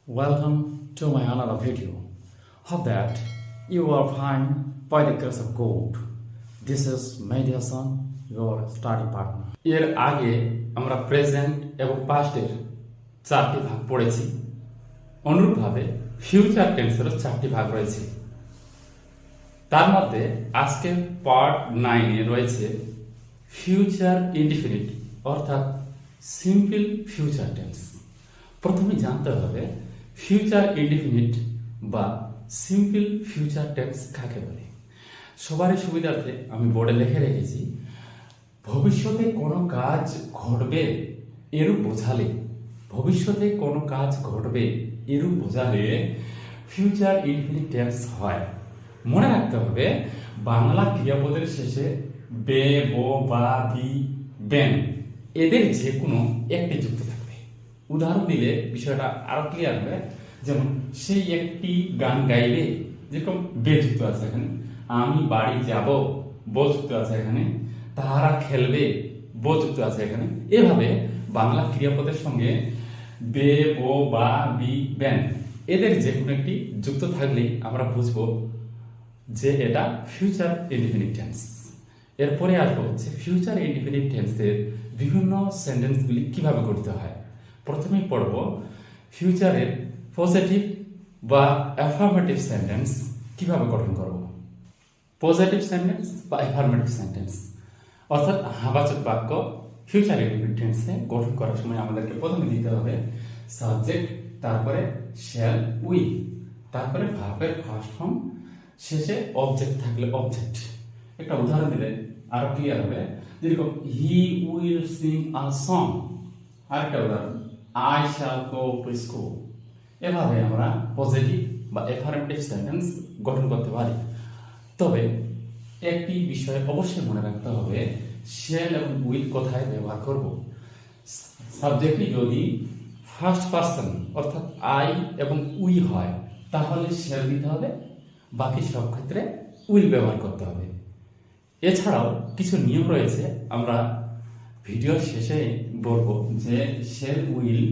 Welcome to my another video. Hope that you are fine by the grace of God. This is Mediation, your study partner. এর আগে আমরা present এবং পাস্টের চারটি ভাগ পড়েছি। অনুরূপভাবে ফিউচার টেন্সেরও চারটি ভাগ রয়েছে। তার মধ্যে আজকে পার্ট 9 এ রয়েছে ফিউচার ইনডিফিনিট অর্থাৎ সিম্পল ফিউচার টেন্স। প্রথমে জানতে হবে ফিউচার ইনডিফিনিট বা সিম্পল ফিউচার টেন্স কাকে বলে। সবারই সুবিধার্থে আমি বোর্ডে লিখে রেখেছি, ভবিষ্যতে কোনো কাজ ঘটবে এরূপ বোঝালে, ভবিষ্যতে কোনো কাজ ঘটবে এরূপ বোঝালে ফিউচার ইনডিফিনিট টেন্স হয়। মনে রাখতে হবে বাংলা ক্রিয়াপদের শেষে বে, বো, বা, বি, বেন এদের যে কোনো একটি যুক্ত থাকবে। উদাহরণ দিলে বিষয়টা আরো ক্লিয়ার হবে। যেমন সেই একটি গান গাইবে, যেরকম বে যুক্ত আছে এখানে। আমি বাড়ি যাব, বো যুক্ত আছে এখানে। তাহারা খেলবে, বো যুক্ত আছে এখানে। এভাবে বাংলা ক্রিয়াপদের সঙ্গে বে, বো, বা, বি, বেন এদের যে কোনো একটি যুক্ত থাকলেই আমরা বুঝবো যে এটা ফিউচার ইনডিফিনিট টেন্স। এরপরে আসবো হচ্ছে ফিউচার ইনডিফিনিট টেন্সের বিভিন্ন সেন্টেন্সগুলি কিভাবে গঠিত হয়। প্রথমেই পড়ব ফিউচারের পজিটিভ বা অ্যাফার্মেটিভ সেন্টেন্স কিভাবে গঠন করব। পজিটিভ সেন্টেন্স বা অ্যাফার্মেটিভ সেন্টেন্স অর্থাৎ হাবাচক বাক্য ফিউচার ইনডিফিনিট টেন্সে গঠন করার সময় আমাদেরকে প্রথমে দিতে হবে সাবজেক্ট, তারপরে শ্যাল, উইল, তারপরে ভার্বের ফার্স্ট ফর্ম, শেষে অবজেক্ট থাকলে অবজেক্ট। একটা উদাহরণ দিলে আরো ক্লিয়ার হবে, যেরকম he will sing a song. আরেকটা উদাহরণ, I shall go to school. এভাবে আমরা পজিটিভ বা অ্যাফার্মেটিভ সেন্টেন্স গঠন করতে পারি। তবে একটি বিষয় অবশ্যই মনে রাখতে হবে, শ্যাল এবং উইল কোথায় ব্যবহার করব। সাবজেক্টটি যদি ফার্স্ট পারসন অর্থাৎ আই এবং উই হয় তাহলে শ্যাল দিতে হবে, বাকি সব ক্ষেত্রে উইল ব্যবহার করতে হবে। এছাড়াও কিছু নিয়ম রয়েছে, আমরা ভিডিওর শেষে বলবো যে শ্যাল উইল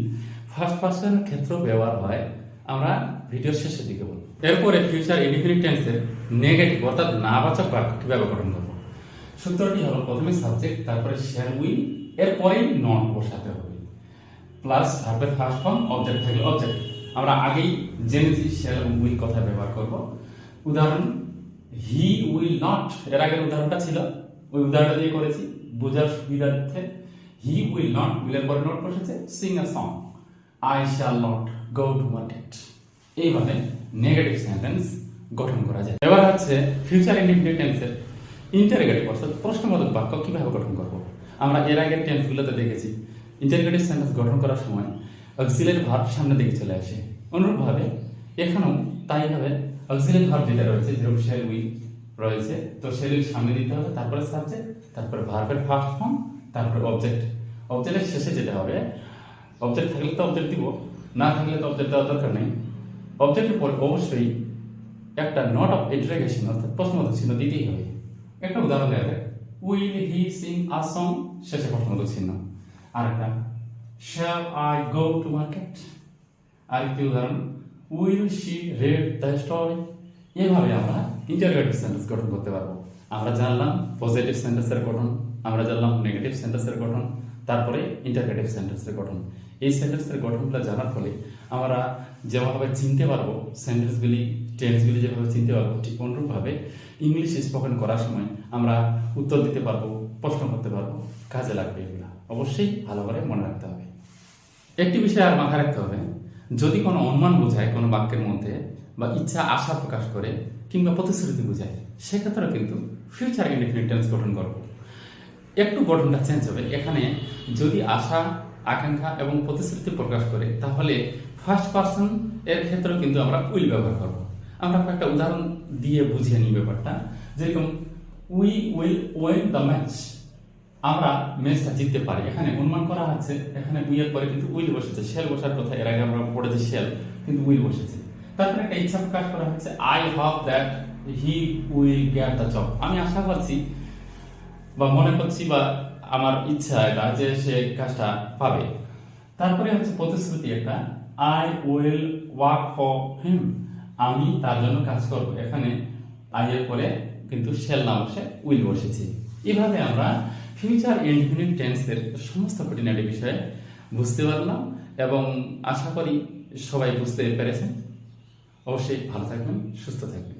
ফার্স্ট পারসনের ক্ষেত্রেও ব্যবহার হয়, আমরা ভিডিওর শেষের দিকে বলবো। এরপরে ফিউচার ইনডিফিনিট টেন্সের নেগেটিভ অর্থাৎ নাবাচক বাক্য কিভাবে গঠন করবো। সূত্রটি হলো প্রথমে সাবজেক্ট, তারপরে শ্যাল উইল, এরপরেই নন বসাতে হবে, প্লাস ভার্বের ফার্স্ট ফর্ম, অবজেক্ট থাকলে অবজেক্ট। আমরা আগেই জেনেছি শ্যাল এবং উইল কথা ব্যবহার করব। উদাহরণ, হি উইল নট, এর আগের উদাহরণটা ছিল ওই উদাহরণটা দিয়ে করেছি বোঝার সুবিধার্থে। হি উইল নট, উইলের পরে নট বসেছে, Singh a song. I shall not go to market. এইভাবে নেগেটিভ সেন্টেন্স গঠন করা যায়। এবার হচ্ছে ফিউচার ইনডিফিনিট টেন্সের ইন্টারোগেটিভ অর্থাৎ প্রশ্নবোধক বাক্য কিভাবে গঠন করব। আমরা এর আগের টেন্সগুলোতে দেখেছি ইন্টারোগেটিভ সেন্টেন্স গঠন করার সময় অক্সিলারি ভার্ব সামনে দিকে চলে আসে। অনুরূপভাবে এখানেও তাই হবে, অক্সিলারি ভার্ব যেটা রয়েছে, যেরকম শ্যাল উইল রয়েছে, তো শ্যাল উইল সামনে দিতে হবে, তারপরে সাবজেক্ট, তারপরে ভার্বের ফার্স্ট ফর্ম, তারপরে অবজেক্ট। অবজেক্টের শেষে যেটা হবে, অবজেক্ট থাকলে তো অবজেক্ট দিব, না থাকলে তো অবজেক্ট দেওয়ার দরকার নেই। অবজেক্টের পর অবশ্যই একটা নট অফ ইন্টারোগেশন অর্থাৎ প্রশ্নবোধক চিহ্ন দিতেই হবে। একটা উদাহরণ দেওয়া যায়, will he Singh a song, শেষে প্রশ্নবোধক চিহ্ন। আরেকটা, shall I go to market. আরেকটি উদাহরণ, will she read the story. এভাবে আমরা ইন্টারোগেটিভ সেন্টেন্স গঠন করতে পারবো। আমরা জানলাম পজিটিভ সেন্টেন্সের গঠন, আমরা জানলাম নেগেটিভ সেন্টেন্সের গঠন, তারপরে ইন্টারোগেটিভ সেন্টেন্সের গঠন। এই সেন্টেন্সের গঠনগুলো জানার ফলে আমরা যেভাবে চিনতে পারবো সেন্টেন্সগুলি, টেন্সগুলি যেভাবে চিনতে পারবো, ঠিক অনুরূপভাবে ইংলিশ স্পোকেন করার সময় আমরা উত্তর দিতে পারবো, প্রশ্ন করতে পারবো, কাজে লাগবে। এগুলো অবশ্যই ভালো করে মনে রাখতে হবে। একটি বিষয় আর মাথায় রাখতে হবে, যদি কোনো অনুমান বোঝায় কোনো বাক্যের মধ্যে, বা ইচ্ছা আশা প্রকাশ করে, কিংবা প্রতিশ্রুতি বোঝায়, সেক্ষেত্রে কিন্তু ফিউচার ইনডিফিনিট টেন্স গঠন করব। একটু গঠনটা চেঞ্জ হবে। এখানে যদি আশা, আকাঙ্ক্ষা এবং প্রতিশ্রুতি প্রকাশ করে তাহলে ফার্স্ট পারসন এর ক্ষেত্রেও কিন্তু আমরা উইল ব্যবহার করব। আমরা কয়েকটা উদাহরণ দিয়ে বুঝিয়ে নিই ব্যাপারটা। যেরকম we will win the match, আমরা ম্যাচটা জিততে পারি। এখানে অনুমান করা হচ্ছে, এখানে উই এর পরে কিন্তু উইল বসেছে, শ্যাল বসার কথা এর আগে আমরা পড়েছি শ্যাল, কিন্তু উইল বসেছে। তারপরে একটা ইচ্ছা প্রকাশ করা হচ্ছে, I hope that he will get the job. আমি আশা করছি বা মনে করছি বা আমার ইচ্ছা এটা যে সে কাজটা পাবে। তারপরে হচ্ছে প্রতিশ্রুতি একটা, I will work for him, আমি তার জন্য কাজ করব। এখানে আই এর পরে কিন্তু শেল না বসে উইল বসেছে। এভাবে আমরা ফিউচার ইনডিফিনিট টেন্সের সমস্ত খুঁটিনাটি বিষয়ে বুঝতে পারলাম এবং আশা করি সবাই বুঝতে পেরেছেন। অবশ্যই ভালো থাকবেন, সুস্থ থাকবেন।